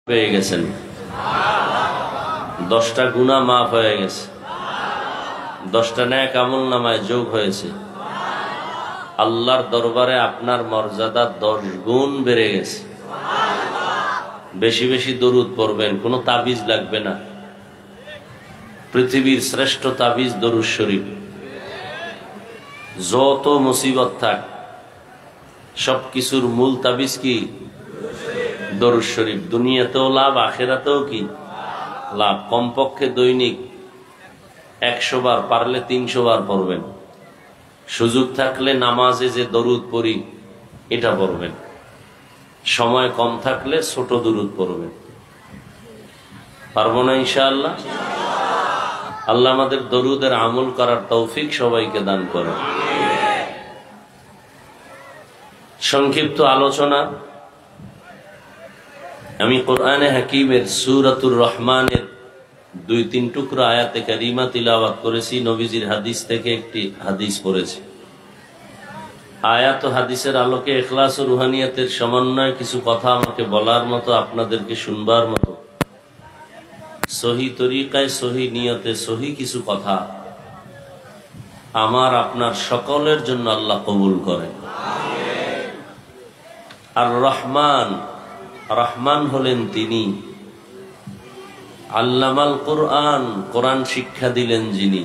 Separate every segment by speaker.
Speaker 1: পেয়ে গেছেন, 10টা গুনাহ মাফ হয়ে গেছে, 10টা নেক আমল নামায় যোগ হয়েছে। আল্লাহর দরবারে আপনার মর্যাদা 10 গুণ বেড়ে গেছে। বেশি বেশি দরুদ পড়বেন, কোনো তাবিজ লাগবে না। পৃথিবীর শ্রেষ্ঠ তাবিজ দরুদ শরীফ। যত মুসিবত থাক সবকিছুর মূল তাবিজ কি? দরুদ শরীফ। দুনিয়াতেও লাভ, আখিরাতেও কি লাভ। কমপক্ষে দৈনিক 100 বার, পারলে 300 বার পড়বেন। সুযোগ থাকলে নামাজে যে দরুদ পড়ি এটা পড়বেন, সময় কম থাকলে ছোট দরুদ পড়বেন। পারবো না ইনশাআল্লাহ? আল্লাহ আমাদের দরুদের আমল করার তৌফিক সবাইকে দান করে। সংক্ষিপ্ত আলোচনা। আমি কোরআনে হাকিমের সূরাতুর রহমানের 2-3 টুকরা আয়াতে কারিমা তিলাওয়াত করেছি। নবীজির হাদিস থেকে একটি হাদিস পড়েছি। আয়াত ও হাদিসের আলোকে ইখলাস ও রুহানিয়াতের সমন্বয়ে কিছু কথা আমাকে বলার মতো, আপনাদেরকে শুনবার মতো, সহি তরিকায়, সহি নিয়তে, সহি কিছু কথা আমার আপনার সকলের জন্য আল্লাহ কবুল করেন। আর রহমান, রহমান হলেন তিনি। আল্লামাল কোরআন, কোরআন শিক্ষা দিলেন যিনি।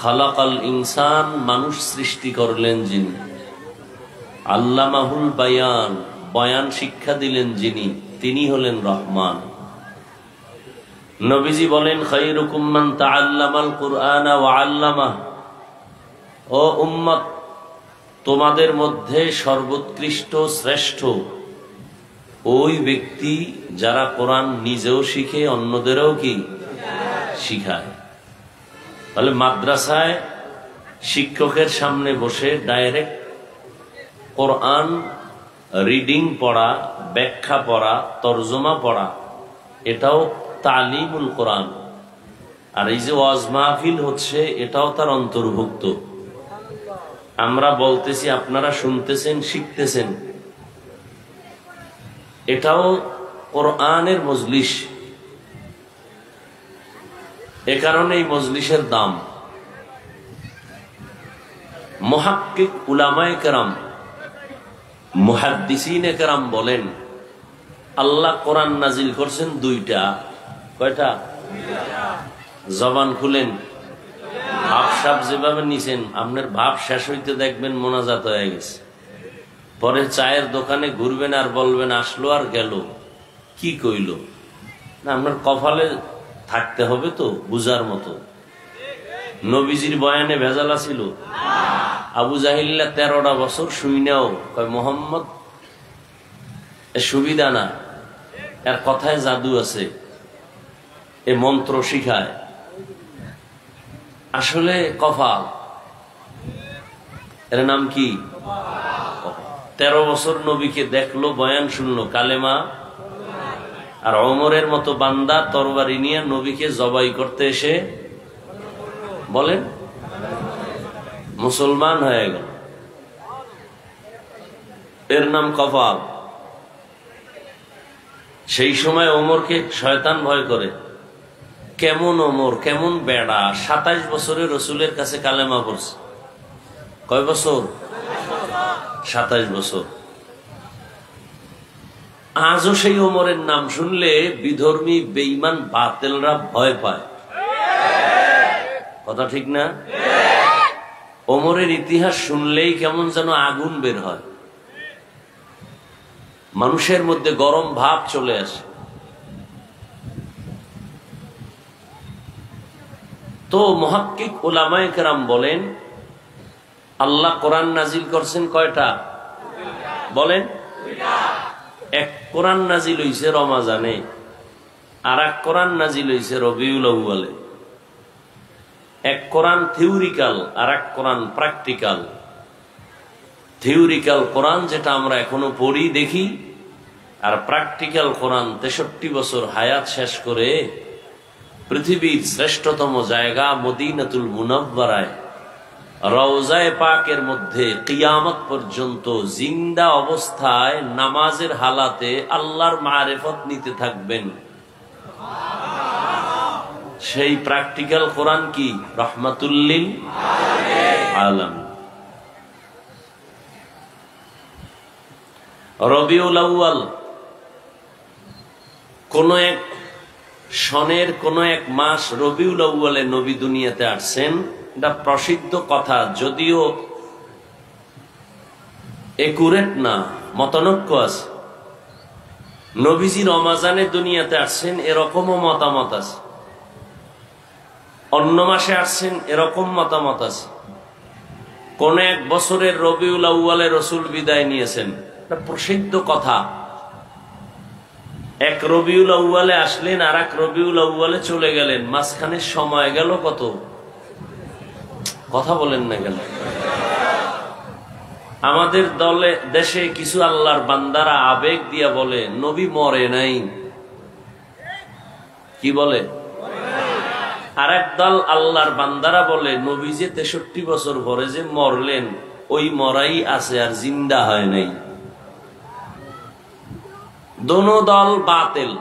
Speaker 1: খালাকাল ইনসান, মানুষ সৃষ্টি করলেন যিনি। আল্লামাহুল বায়ান, বয়ান শিক্ষা দিলেন যিনি, তিনি হলেন রহমান। নবীজি বলেন, খায়রুকুম মান তাআল্লামাল কুরআনা ওয়া আল্লামাহ। ও উম্মত, তোমাদের মধ্যে সর্বোৎকৃষ্ট, শ্রেষ্ঠ ওই ব্যক্তি যারা কোরআন নিজেও শিখে, অন্যদেরও কি শিখায়। তাহলে মাদ্রাসায় শিক্ষকের সামনে বসে ডাইরেক্ট কোরআন রিডিং পড়া, ব্যাখ্যা পড়া, তরজমা পড়া, এটাও তালিমুল কোরআন। আর এই যে ওয়াজ মাহফিল হচ্ছে, এটাও তার অন্তর্ভুক্ত। আমরা বলতেছি, আপনারা শুনতেছেন, শিখতেছেন, এটাও কোরআনের মজলিস। এ কারণে এই মজলিসের দাম। মুহাক্কিক উলামায়ে কেরাম, মুহাদ্দিসিনে কেরাম বলেন, আল্লাহ কোরআন নাজিল করছেন 2টা। কয়টা? জবান খুলেন, ভাব সাব যেভাবে নিছেন, আপনার ভাব শেষ হইতে দেখবেন মোনাজাত হয়ে গেছে। পরে চায়ের দোকানে ঘুরবেন আর বলবেন, আসলো আর গেল, কি কইল না। আপনার কপালে থাকতে হবে তো বুঝার মতো। নবীজির বয়ানে ভেজালা ছিল। আবু জাহিল্লা 13টা বছর শুইনাও কয়, মোহাম্মদ এ সুবিধা না, এর কথায় জাদু আছে, এ মন্ত্র শিখায়। আসলে কপাল, এর নাম কি? 13 বছর নবীকে দেখলো, বয়ান শুনলো, কালেমা। আর ওমরের মতো বান্দা তরবারি নিয়ে নবীকে জবাই করতে এসে বলেন মুসলমান হয়ে গেল। এর নাম কপাল। সেই সময় ওমরকে শয়তান ভয় করে। কেমন ওমর, কেমন বেড়া, 27 বছরে রসুলের কাছে কালেমা পড়ছে। কয় বছর? 27 বছর। আজও সেই ওমরের নাম শুনলে বিধর্মী, বেঈমান, বাতিলরা ভয় পায়। কথা ঠিক না? ওমরের ইতিহাস শুনলেই কেমন যেন আগুন বের হয়, মানুষের মধ্যে গরম ভাব চলে আসে। তো মুহাক্কিক উলামায়ে কেরাম বলেন, আল্লাহ কোরআন নাজিল করছেন কয়টা? বলেন। এক কোরআন নাজিল হইছে রমাজানে, আর এক কোরআন নাজিল হইছে রবিউল আউয়ালে। এক কোরআন থিওরিক্যাল, আর এক কোরআন প্র্যাকটিক্যাল। থিওরিক্যাল কোরআন যেটা আমরা এখনো পড়ি, দেখি, আর প্র্যাকটিক্যাল কোরআন 63 বছর হায়াত শেষ করে পৃথিবীর শ্রেষ্ঠতম জায়গা মদিনাতুল মুনাওয়ারায় রওজায়ে পাকের মধ্যে কিয়ামত পর্যন্ত জিন্দা অবস্থায় নামাজের হালাতে আল্লাহর মারিফত নিতে থাকবেন। সেই প্র্যাকটিক্যাল কোরআন কি? রাহমাতুল লিল আলামিন। রবিউল আউয়াল কোন এক সনের কোন এক মাস রবিউল আউয়ালে নবী দুনিয়াতে আসছেন, এটা প্রসিদ্ধ কথা, যদিও একুরেট না, মতানৈক্য আছে। নবীজি রমাজানে দুনিয়াতে আসছেন এরকমও মতামত আছে, অন্য মাসে আসছেন এরকম মতামত আছে। কোন এক বছরের রবিউল আউয়ালে রসুল বিদায় নিয়েছেন, এটা প্রসিদ্ধ কথা। এক রবিউল আউয়ালে আসলেন, আর এক রবিউল আউয়ালে চলে গেলেন, মাঝখানে সময় গেল কত? কথা বলেন না কেন? আমাদের দেশে কিছু আল্লাহর বান্দারা আবেগ দিয়া বলে নবী মরে নাই। কি বলে? আর এক দল আল্লাহর বান্দারা বলে নবী যে 63 বছর পরে যে মরলেন, ওই মরাই আছে, আর জিন্দা হয় নাই। দোনো দল বাতিল।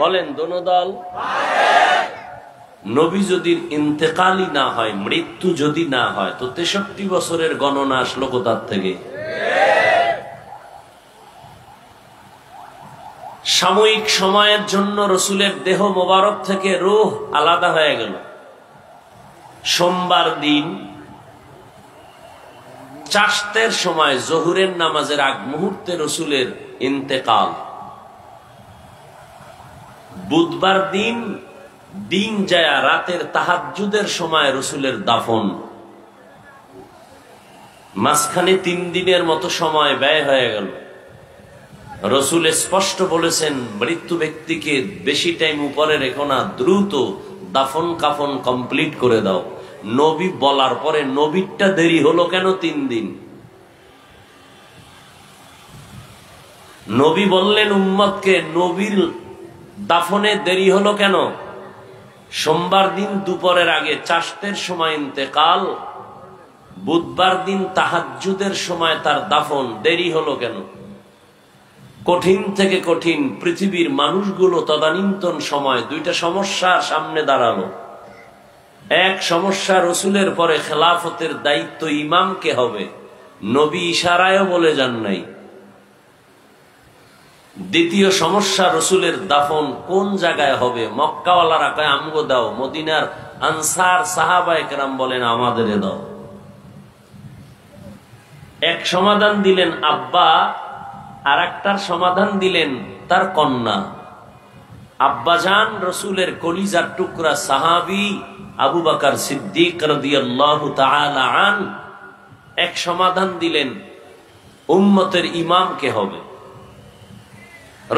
Speaker 1: বলেন, দোনো দল। নবী যদি ইন্তেকালই না হয়, মৃত্যু যদি না হয়, তো 63 বছরের গণনা আসলো কোথার থেকে? সাময়িক সময়ের জন্য রসুলের দেহ মোবারক থেকে রূহ আলাদা হয়ে গেল। সোমবার দিন চাশতের সময় জোহরের নামাজের আগ মুহূর্তে রসুলের ইন্তেকাল। বুধবার দিন দিন যায় রাতের তাহাজ্জুদের সময় রসুলের দাফন। মাঝখানে 3 দিনের মতো সময় ব্যয় হয়ে গেল। রসুল স্পষ্ট বলেছেন, মৃত্যু ব্যক্তিকে বেশি টাইম উপরে রেখো না, দ্রুত দাফন কাফন কমপ্লিট করে দাও। নবী বলার পরে নবীরটা দেরি হলো কেন 3 দিন? নবী বললেন উম্মতকে, নবীর দাফনে দেরি হলো কেন? সোমবার দিন দুপুরের আগে চাশতের সময় ইন্তেকাল, বুধবার দিন তাহাজ্জুদের সময় তার দাফন, দেরি হলো কেন? কঠিন থেকে কঠিন পৃথিবীর মানুষগুলো তদানীন্তন সময় দুইটা সমস্যার সামনে দাঁড়ালো। এক সমস্যা, রসুলের পরে খেলাফতের দায়িত্ব ইমামকে হবে, নবী ইশারায়ও বলে যান নাই। দ্বিতীয় সমস্যা, রসুলের দাফন কোন জায়গায় হবে? মক্কাওয়ালারা কয় আমগো দাও, মদিনার আনসার সাহাবায়ে কেরাম বলেন আমাদের দাও। এক সমাধান দিলেন আব্বা, আর একটার সমাধান দিলেন তার কন্যা। আব্বাজান রসুলের কলিজার টুকরা সাহাবী আবু বকর সিদ্দিক রাদিয়াল্লাহু তাআলা আন এক সমাধান দিলেন, উম্মতের ইমাম কে হবে।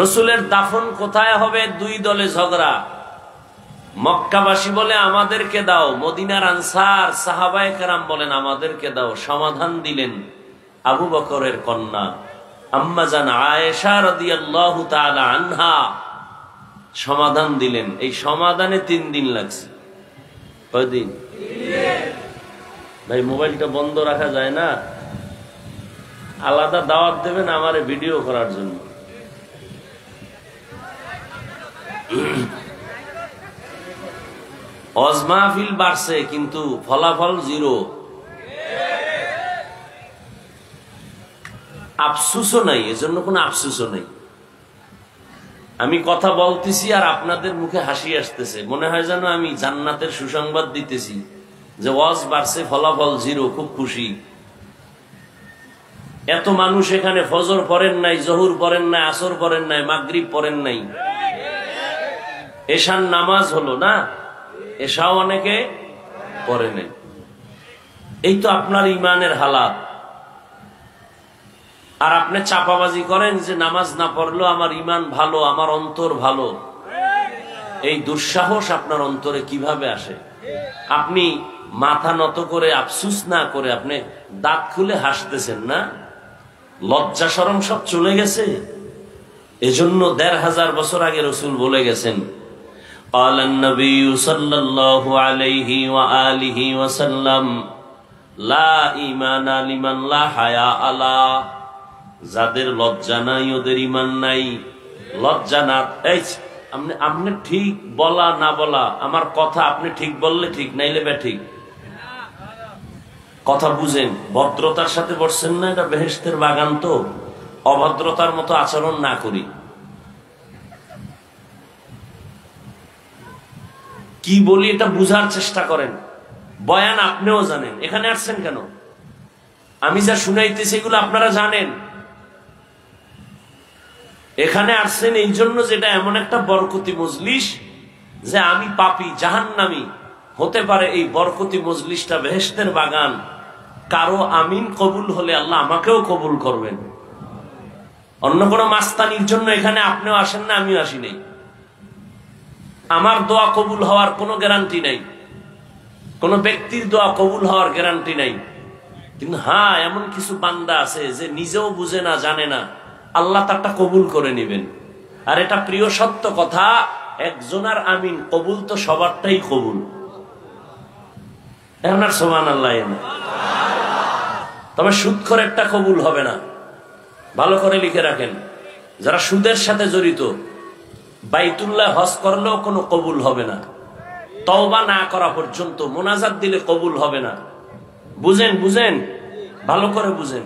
Speaker 1: রসুলের দাফন কোথায় হবে? 2 দলে ঝগড়া। মক্কাবাসী বলে আমাদেরকে দাও, মদিনার আনসার সাহাবায়ে কেরাম বলেন আমাদেরকে দাও। সমাধান দিলেন আবু বকরের কন্যা আম্মাজান আয়েশা রাদিয়াল্লাহু তাআলা আনহা, সমাধান দিলেন। এই সমাধানে 3 দিন লাগছে। কয়দিন? ভাই মোবাইলটা বন্ধ রাখা যায় না? আলাদা দাওয়াত দেবেন আমারে ভিডিও করার জন্য। ওয়াজ মাহফিল বাড়ছে কিন্তু ফলাফল 0। আফসোসও নাই, এজন্য কোনো আফসোসও নাই। আমি কথা বলতেছি আর আপনাদের মুখে হাসি আসতেছে, মনে হয় যেন আমি জান্নাতের সুসংবাদ দিতেছি যে ওয়াজ বাড়ছে, ফলাফল 0, খুব খুশি। এত মানুষ এখানে ফজর পড়েন নাই, জহুর পড়েন নাই, আসর পড়েন নাই, মাগরিব পড়েন নাই, এশার নামাজ হলো না, এশাও অনেকে পড়ে নাই। এই তো আপনার ইমানের হালাত। আর আপনি চাপাবাজি করেন যে নামাজ না পড়লেও আমার ইমান ভালো, আমার অন্তর ভালো। এই দুঃসাহস আপনার অন্তরে কিভাবে আসে? আপনি মাথা নত করে আফসুস না করে আপনি দাঁত খুলে হাসতেছেন না? লজ্জা শরম সব চলে গেছে। এজন্য 1500 বছর আগে রাসূল বলে গেছেন, قال النبي صلى الله عليه وآله وسلم লা ঈমানা লিমান লা হায়া আলা, যাদের লজ্জা নাই ওদের ঈমান নাই। লজ্জা না, এই আপনি ঠিক বলা না বলা, আমার কথা আপনি ঠিক বললে ঠিক, নাইলে ঠিক। কথা বুঝেন, ভদ্রতার সাথে বসছেন না, এটা বেহেশতের বাগান, তো অভদ্রতার মতো আচরণ না করি। কি বলি এটা বুঝার চেষ্টা করেন। বয়ান আপনিও জানেন, এখানে আসছেন কেন? আমি যা শুনাইতেছি এগুলো আপনারা জানেন। এখানে আসছেন এই জন্য যেটা এমন একটা বরকতি মজলিস, যে আমি পাপী জাহান্নামী, হতে পারে এই বরকতি মজলিসটা বেহেশতের বাগান। কারো আমিন কবুল হলে আল্লাহ আমাকেও কবুল করবেন। অন্য কোনো মাস্তানির জন্য এখানে আপনিও আসেন না, আমিও আসি নাই। আমার দোয়া কবুল হওয়ার কোনো গ্যারান্টি নাই, কোন ব্যক্তির দোয়া কবুল হওয়ার গ্যারান্টি নাই। কিন্তু হ্যাঁ, এমন কিছু বান্দা আছে যে নিজেও বুঝে না, জানে না, আল্লাহ তারটা কবুল করে নেবেন। আর এটা প্রিয় সত্য কথা, একজনের আমিন কবুল তো সবারটাই কবুল। এখন আর সুবহানাল্লাহ না, তবে সুদখোরেরটা কবুল হবে না। ভালো করে লিখে রাখেন, যারা সুদের সাথে জড়িত, বাইতুল্লাহ হজ করলেও কোনো কবুল হবে না, তওবা না করা পর্যন্ত, মোনাজাত দিলে কবুল হবে না। বুঝেন, বুঝেন, ভালো করে বুঝেন।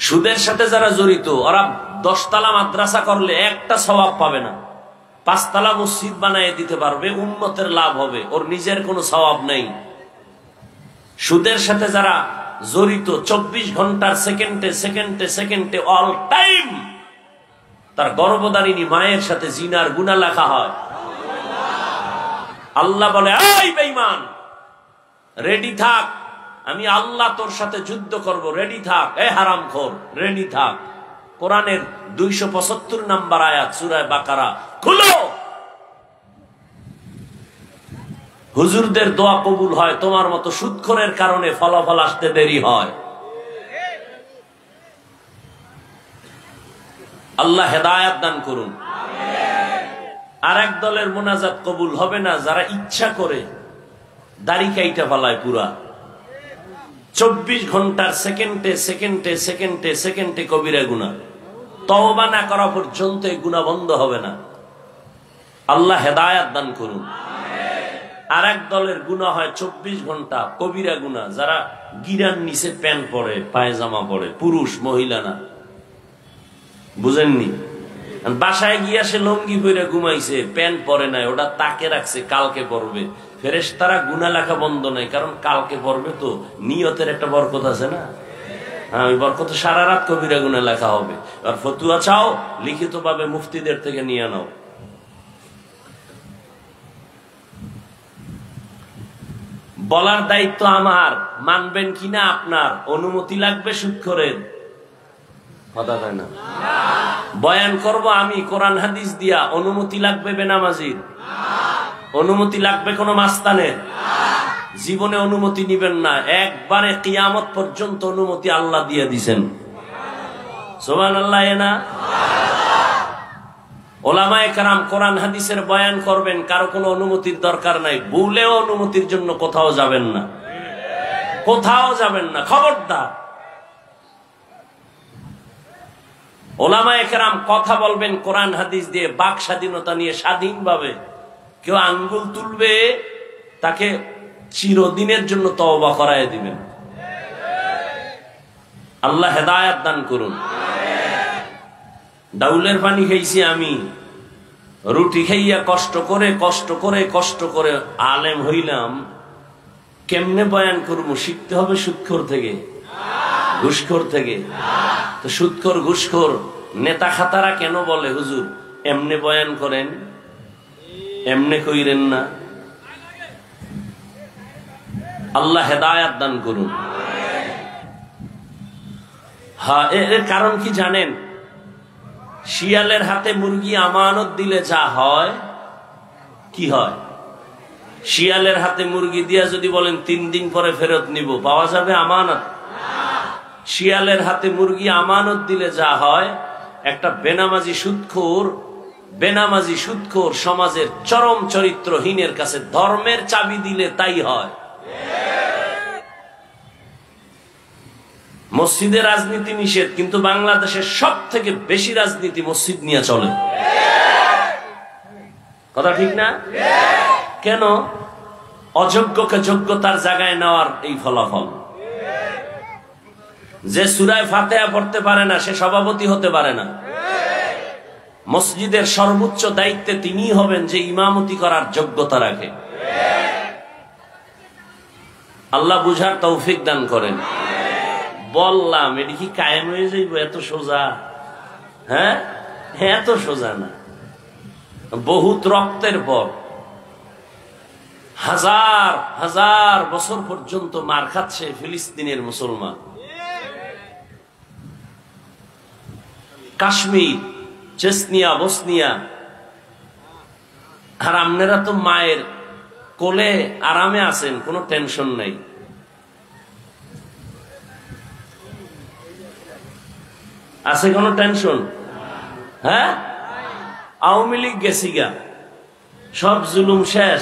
Speaker 1: সুদের সাথে যারা জড়িত, ওরা 10 তলা মাদ্রাসা করলে একটা সওয়াব পাবে না, 5 তলা মসজিদ বানায় দিতে পারবে, উম্মতের লাভ হবে, ওর নিজের কোনো সওয়াব নেই। সুদের সাথে যারা জড়িত, 24 ঘন্টার সেকেন্ডে সেকেন্ডে সেকেন্ডে অল টাইম তার গর্ভধারিণী মায়ের সাথে জিনার গুনাহ লেখা হয়। আল্লাহ বলে, এই বেঈমান, রেডি থাক, আমি আল্লাহ তোর সাথে যুদ্ধ করব, রেডি থাক। এ হারামখোর, রেডি থাক। কোরআনের 275 নম্বর আয়াত, সূরা বাকারা খুলো। হুজুরদের দোয়া কবুল হয়, তোমার মতো সুদখোরের কারণে ফলাফল আসতে দেরি হয়। আল্লাহ হেদায়েত দান করুন। আর এক দলের মোনাজাত কবুল হবে না, যারা ইচ্ছা করে দাড়ি কাইটা ফেলায় পুরা 24 ঘন্টার সেকেন্ডে সেকেন্ডে সেকেন্ডে সেকেন্ডে কবিরা গুনাহ, তওবা না করা পর্যন্ত এই গুনাহ বন্ধ হবে না। আল্লাহ হেদায়েত দান করুন। আর এক দলের গুনাহ হয় 24 ঘন্টা কবিরা গুনাহ, যারা গিরার নিচে প্যান্ট পরে, পায়জামা পরে, পুরুষ মহিলা না, বুঝেননি? বাসায় গিয়া সে লঙ্গি পরে ঘুমাইছে, প্যান্ট পরে নাই, ওটা তাকে রাখছে, কালকে পরবে। ফেরেশতারা গুনাহ লেখা বন্ধ নাই, কারণ কালকে পরবে তো, নিয়তের একটা বরকত আছে না। হ্যাঁ, ওই বরকত সারা রাত কবিরা গুনাহ লেখা হবে। আর ফতুয়া চাও, লিখিত ভাবে মুফতিদের থেকে নিয়ে নাও। বলার দায়িত্ব আমার, মানবেন কিনা আপনার। অনুমতি লাগবে সুদখোরের, কথা হয় না। বয়ান করব আমি কোরআন হাদিস দিয়া, অনুমতি লাগবে বেনামাজির, অনুমতি লাগবে কোন মাস্তানের। জীবনে অনুমতি নিবেন না, একবারে কিয়ামত পর্যন্ত অনুমতি আল্লাহ দিয়ে দিছেন। সুবহানাল্লাহ না? ওলামায়ে কেরাম কোরআন হাদিসের বয়ান করবেন, কারো কোনো অনুমতির দরকার নাই। ভুলেও অনুমতির জন্য কোথাও যাবেন না, কোথাও যাবেন না, খবরদার। ওলামায়ে কেরাম কথা বলবেন কোরআন হাদিস দিয়ে, বাক স্বাধীনতা নিয়ে, স্বাধীনভাবে। কেউ আঙ্গুল তুলবে, তাকে চিরদিনের জন্য তওবা করায় দিবেন। আল্লাহ হেদায়েত দান করুন। ডাউলের পানি খাইছি আমি, রুটি খাইয়া কষ্ট করে কষ্ট করে কষ্ট করে আলেম হইলাম। কেমনে বয়ান করবো? শিখতে হবে সুদখোর থেকে, ঘুষখোর থেকে। তো সুদখোর ঘুষখোর নেতা খাতারা কেন বলে, হুজুর এমনে বয়ান করেন, এমনে কইরেন না। আল্লাহ হেদায়েত দান করুন। হ্যাঁ, এর কারণ কি জানেন? শিয়ালের হাতে মুরগি আমানত দিলে যা হয়, কি হয়? শিয়ালের হাতে মুরগি দিয়া যদি বলেন 3 দিন পরে ফেরত নিব, পাওয়া যাবে আমানত? শিয়ালের হাতে মুরগি আমানত দিলে যা হয়, একটা বেনামাজি সুদখোর বেনামাজি সুদখোর সমাজের চরম চরিত্রহীনের কাছে ধর্মের চাবি দিলে তাই হয়। মসজিদে রাজনীতি নিষেধ, কিন্তু বাংলাদেশের সব থেকে বেশি রাজনীতি মসজিদ নিয়ে চলে। কথা ঠিক না? কেন? অযোগ্যকে যোগ্যতার জায়গায় নেওয়ার এই ফলাফল। যে সূরা ফাতিহা পড়তে পারে না সে সভাপতি হতে পারে না। মসজিদের সর্বোচ্চ দায়িত্বে তিনিই হবেন যে ইমামতি করার যোগ্যতা রাখে। আল্লাহ বুঝার তৌফিক দান করেন। বললাম এটি কি কায়েম হয়ে যাইব এত সোজা? হ্যাঁ, এত সোজা না। বহুত রক্তের পর হাজার হাজার বছর পর্যন্ত মার খাচ্ছে ফিলিস্তিনের মুসলমান। কাশ্মীর, চেচনিয়া, বসনিয়া, আর আপনারা তো মায়ের কোলে আরামে আছেন, কোনো টেনশন নাই। আছে কোনো টেনশন? হ্যাঁ, আওয়ামী লীগ গেছি গা, সব জুলুম শেষ।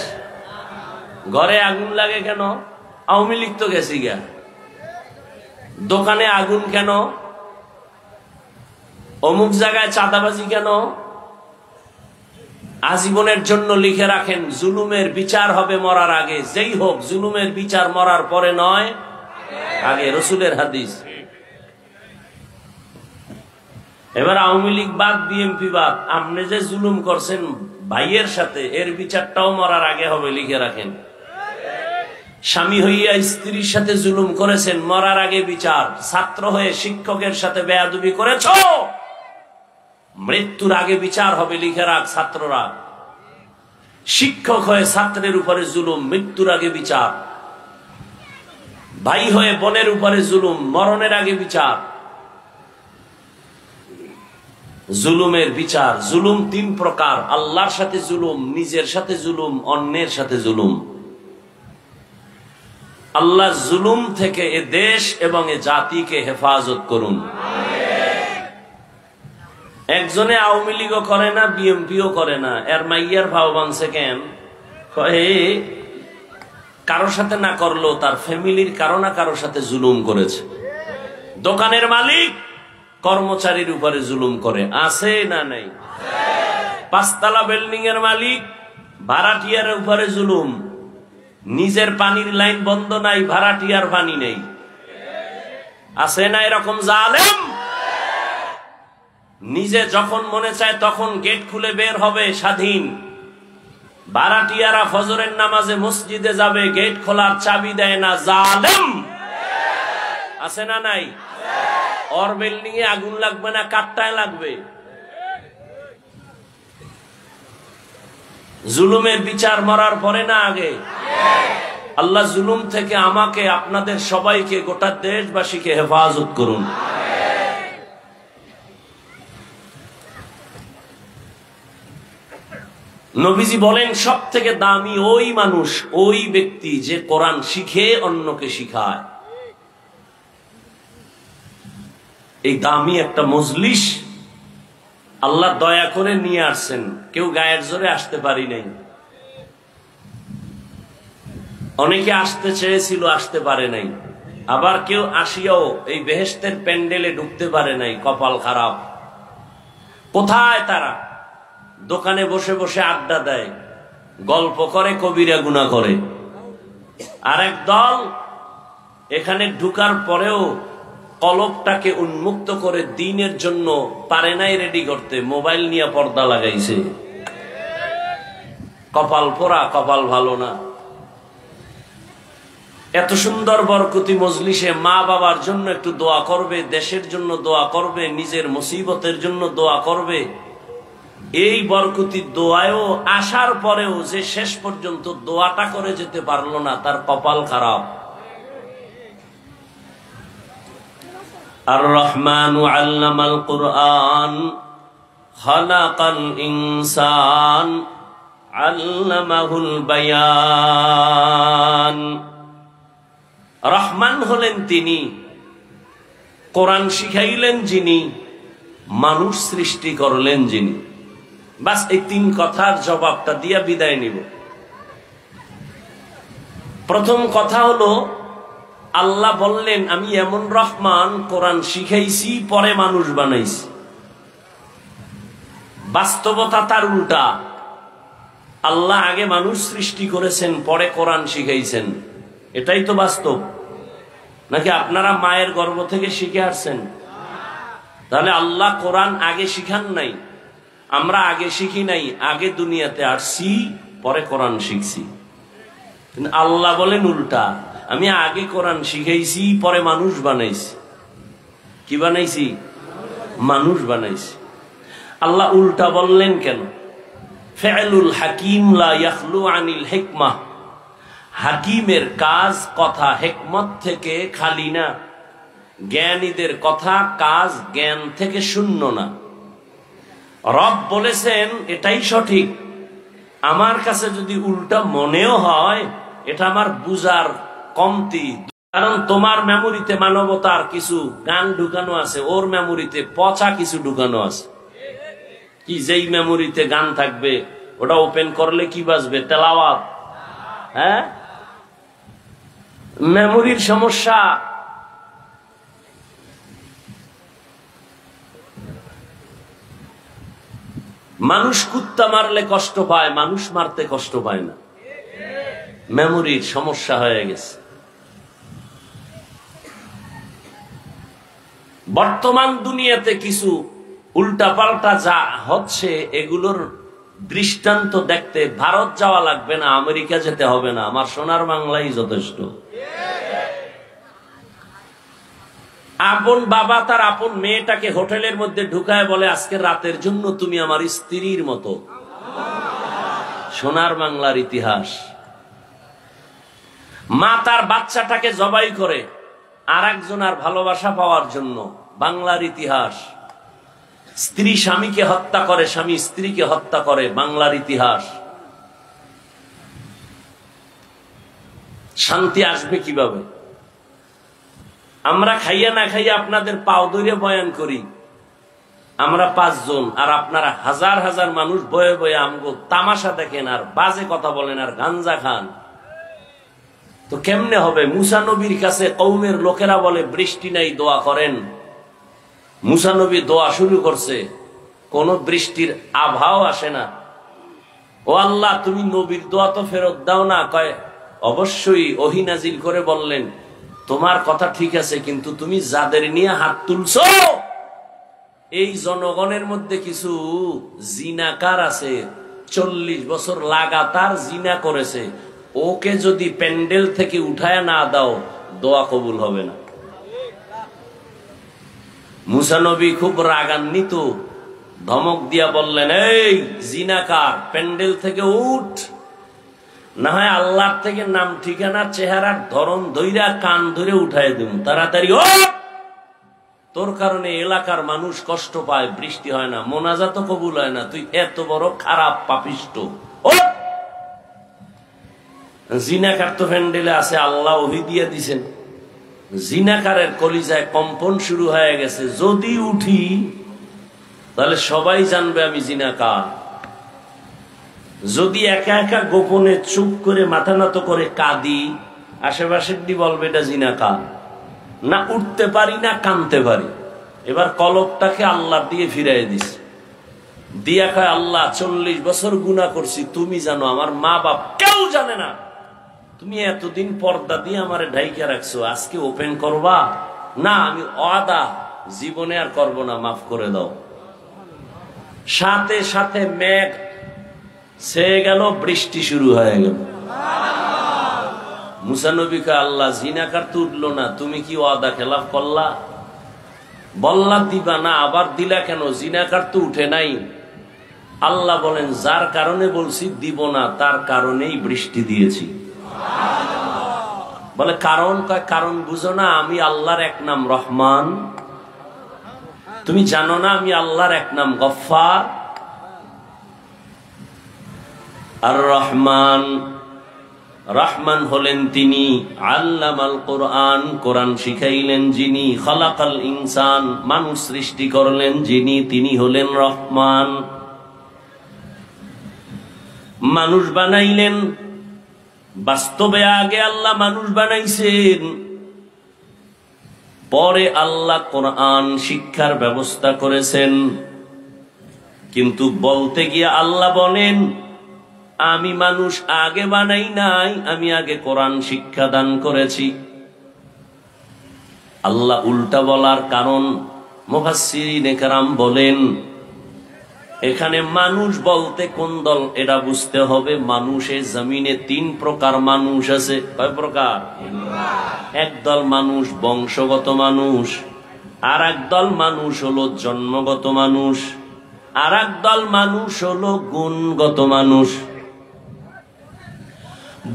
Speaker 1: ঘরে আগুন লাগে কেন? আওয়ামী লীগ তো গেছি গা। দোকানে আগুন কেন? অমুক জায়গায় চাঁদাবাজি কেন? আজীবনের জন্য লিখে রাখেন জুলুমের বিচার হবে মরার আগে। যেই হোক, জুলুমের বিচার মরার পরে নয়, আগে। রসুলের হাদিস। এবার আওয়ামী লীগ বাদ, বিএনপি বাদ, আপনি যে জুলুম করছেন ভাইয়ের সাথে, এর বিচারটাও মরার আগে হবে, লিখে রাখেন। স্বামী হইয়া স্ত্রীর সাথে জুলুম করেছেন, মরার আগে বিচার। ছাত্র হয়ে শিক্ষকের সাথে বেয়াদবি করেছ, মৃত্যুর আগে বিচার হবে, লিখে রাখ ছাত্ররা। শিক্ষক হয়ে ছাত্রের উপরে জুলুম, মৃত্যুর আগে বিচার। ভাই হয়ে বোনের উপরে জুলুম, মরণের আগে বিচার। জুলুমের বিচার। জুলুম তিন প্রকার: আল্লাহর সাথে জুলুম, নিজের সাথে জুলুম, অন্যের সাথে জুলুম। আল্লাহ জুলুম থেকে এ দেশ এবং এ জাতিকে হেফাজত করুন। একজনে আওয়ামী লীগও করে না, বিএনপিও করে না, এর মাইয়ার ভাও বানছে কেন? কারোর সাথে না করলো তার ফ্যামিলির কারো না কারোর সাথে জুলুম করেছে। দোকানের মালিক কর্মচারীর উপরে জুলুম করে, আছে না নাই? পাঁচতলা বিল্ডিং এর মালিক ভাড়াটিয়ার উপরে জুলুম। নিজের পানির লাইন বন্ধ নাই, ভাড়াটিয়ার পানি নেই, আছে না এরকম জালেম? নিজে যখন মনে চায় তখন গেট খুলে বের হবে, স্বাধীন। ভাড়াটিয়ারা ফজরের নামাজে মসজিদে যাবে, গেট খোলার চাবি দেয় না, জালেম। আছে না নাই? ওর বিল্ডিং এ আগুন লাগবে না, কাঠটায় লাগবে। জুলুমের বিচার মরার পরে না আগে? আল্লাহ জুলুম থেকে আমাকে, আপনাদের সবাইকে, গোটা দেশবাসীকে হেফাজত করুন। নবীজি বলেন সব থেকে দামি ওই মানুষ, ওই ব্যক্তি যে কোরআন শিখে অন্যকে শিখায়। এই দামি একটা মজলিস আল্লাহ দয়া করে নিয়ে আসছেন, কেউ গায়ের জোরে আসতে পারি নাই। অনেকে আসতে চেয়েছিল, আসতে পারে নাই। আবার কেউ আসিয়াও এই বেহেশতের প্যান্ডেলে ঢুকতে পারে নাই, কপাল খারাপ। কোথায় তারা? দোকানে বসে বসে আড্ডা দেয়, গল্প করে, কবিরা গুনাহ করে। আরেক দল এখানে ঢুকার পরেও কলবটাকে উন্মুক্ত করে দ্বীনের জন্য পারে নাই রেডি করতে, মোবাইল নিয়ে পর্দা লাগাইছে। কপাল পোড়া, কপাল ভালো না। এত সুন্দর বরকতি মজলিসে মা বাবার জন্য একটু দোয়া করবে, দেশের জন্য দোয়া করবে, নিজের মুসিবতের জন্য দোয়া করবে। এই বরকতি দোয়ায়ও আসার পরেও যে শেষ পর্যন্ত দোয়াটা করে যেতে পারলো না, তার কপাল খারাপ। আর রহমানু আল্লামাল কুরআন খালাকাল ইনসান আল্লামাহুল বায়ান। রহমান হলেন তিনি, কোরআন শিখাইলেন যিনি, মানুষ সৃষ্টি করলেন যিনি। বাস এই 3 কথার জবাবটা দিয়া বিদায় নিব। প্রথম কথা হলো, আল্লাহ বললেন আমি এমন রহমান, কোরআন শিখাইছি পরে মানুষ বানাইছি। বাস্তবতা তার উল্টা। আল্লাহ আগে মানুষ সৃষ্টি করেছেন, পরে কোরআন শিখাইছেন। এটাই তো বাস্তব। নাকি আপনারা মায়ের গর্ভ থেকে শিখে আসছেন? তাহলে আল্লাহ কোরআন আগে শিখান নাই, আমরা আগে শিখি নাই, আগে দুনিয়াতে আসছি পরে কোরআন শিখছি। কিন্তু আল্লাহ বলেন উল্টা, আমি আগে কোরআন শিখাইছি পরে মানুষ বানাইছি। কি বানাইছি? মানুষ বানাইছি। আল্লাহ উল্টা বললেন কেন? ফিআলুল হাকিম লা ইয়াখলু আনিল হিকমাহ। হাকিমের কাজ কথা হিকমত থেকে খালি না, জ্ঞানীদের কথা কাজ জ্ঞান থেকে শূন্য না। রব বলেছেন এটাই সঠিক, আমার কাছে যদি উল্টা মনেও হয় এটা আমার বুঝার কমতি। কারণ তোমার মেমোরিতে মানবতার কিছু গান ঢুকানো আছে, ওর মেমোরিতে পচা কিছু ঢুকানো আছে। কি যেই মেমোরিতে গান থাকবে ওটা ওপেন করলে কি বাজবে? তেলাওয়াত। হ্যাঁ, মেমোরির সমস্যা। মানুষ কুত্তা মারলে কষ্ট পায়, মানুষ মারতে কষ্ট পায় না। মেমোরির সমস্যা হয়ে গেছে। বর্তমান দুনিয়াতে কিছু উল্টাপাল্টা যা হচ্ছে এগুলোর দৃষ্টান্ত দেখতে ভারত যাওয়া লাগবে না, আমেরিকা যেতে হবে না, আমার সোনার বাংলাই যথেষ্ট। আপন বাবা তার আপন মেয়েটাকে হোটেলের মধ্যে ঢুকায় বলে আজকে রাতের জন্য তুমি আমার স্ত্রীর মতো। সোনার বাংলার ইতিহাস। মা তার বাচ্চাটাকে জবাই করে আর একজনের ভালোবাসা পাওয়ার জন্য, বাংলার ইতিহাস। স্ত্রী স্বামীকে হত্যা করে, স্বামী স্ত্রীকে হত্যা করে, বাংলার ইতিহাস। শান্তি আসবে কিভাবে? আমরা খাইয়া না খাইয়া আপনাদের পাও ধরে বয়ান করি, আমরা 5 জন আর আপনারা হাজার হাজার মানুষ বয়ে বয়ে আমগো তামাশা দেখেন আর বাজে কথা বলেন আর গাঞ্জা খান। তো কেমনে হবে? মুসা নবীর কাছে কওমের লোকেরা বলে বৃষ্টি নাই, দোয়া করেন। মুসা নবী দোয়া শুরু করছে, কোন বৃষ্টির আভাও আসে না। ও আল্লাহ, তুমি নবীর দোয়া তো ফেরত দাও না। কয় অবশ্যই। ওহী নাজিল করে বললেন তোমার কথা ঠিক আছে, কিন্তু তুমি যাদের নিয়ে হাত তুলছো এই জনগণের মধ্যে কিছু জিনাকার আছে, 40 বছর লাগাতার জিনা করেছে, ওকে যদি প্যান্ডেল থেকে উঠায় না দাও দোয়া কবুল হবে না। মুসা নবী খুব রাগান্বিত, ধমক দিয়া বললেন এই জিনাকার, প্যান্ডেল থেকে উঠ, না হয় আল্লাহর থেকে নাম ঠিকানা চেহারার ধরন ধইরা কান ধরে উঠায় দেব, তাড়াতাড়ি ও। তোর কারণে এলাকার মানুষ কষ্ট পায়, বৃষ্টি হয় না, মোনাজাত কবুল হয় না, তুই এত বড় খারাপ পাপিষ্ট। ও জিনাকার তো প্যান্ডেলে আছে, আল্লাহ ওহী দিয়ে দিছেন। জিনাকারের কলিজায় কম্পন শুরু হয়ে গেছে, যদি উঠি তাহলে সবাই জানবে আমি জিনাকার। যদি একা একা গোপনে চুপ করে মাথা নত করে কাঁদি, আশেপাশের দি বলবে এটা জিনাকার। না উঠতে পারি না কাঁদতে পারি, এবার কলবটাকে আল্লাহ দিয়ে ফিরাই দিস, দিয়া কয় আল্লাহ 40 বছর গুনাহ করছি, তুমি জানো, আমার মা বাপ কেউ জানে না। তুমি এতদিন পর্দা দিয়ে আমারে ঢাইকা রাখছো, আজকে ওপেন করবা না? আমি ওয়াদা জীবনে আর করব না, মাফ করে দাও। সাথে সাথে মেঘ ছেয়ে গেল, বৃষ্টি শুরু হয়ে গেল। মুসা নবীকে আল্লাহ জিনাকার তো উঠলো না, তুমি কি ওয়াদা খেলাফ করলা? বললা দিবা না, আবার দিলা কেন? জিনাকার তো উঠে নাই। আল্লাহ বলেন যার কারণে বলছি দিব না তার কারণেই বৃষ্টি দিয়েছি। বলে কারণ? কয় কারণ বুঝো না, আমি আল্লাহর এক নাম রহমান, তুমি জানো না আমি আল্লাহর এক নাম গফফার। আর রহমান, রহমান হলেন তিনি আল্লামাল কোরআন, কোরআন শিখাইলেন যিনি, খালাকাল ইনসান, মানুষ সৃষ্টি করলেন যিনি, তিনি হলেন রহমান। মানুষ বানাইলেন, বাস্তবে আগে আল্লাহ মানুষ বানাইছেন, পরে আল্লাহ কোরআন শিক্ষার ব্যবস্থা করেছেন। কিন্তু বলতে গিয়ে আল্লাহ বলেন, আমি মানুষ আগে বানাই নাই, আমি আগে কোরআন শিক্ষা দান করেছি। আল্লাহ উল্টা বলার কারণ মুফাসসিরিনে কেরাম বলেন, এখানে মানুষ বলতে কোন দল এটা বুঝতে হবে। মানুষের জমিনে 3 প্রকার মানুষ আছে। কয় প্রকার? একদল মানুষ বংশগত মানুষ, আর একদল মানুষ হলো জন্মগত মানুষ, আর একদল মানুষ হলো গুণগত মানুষ।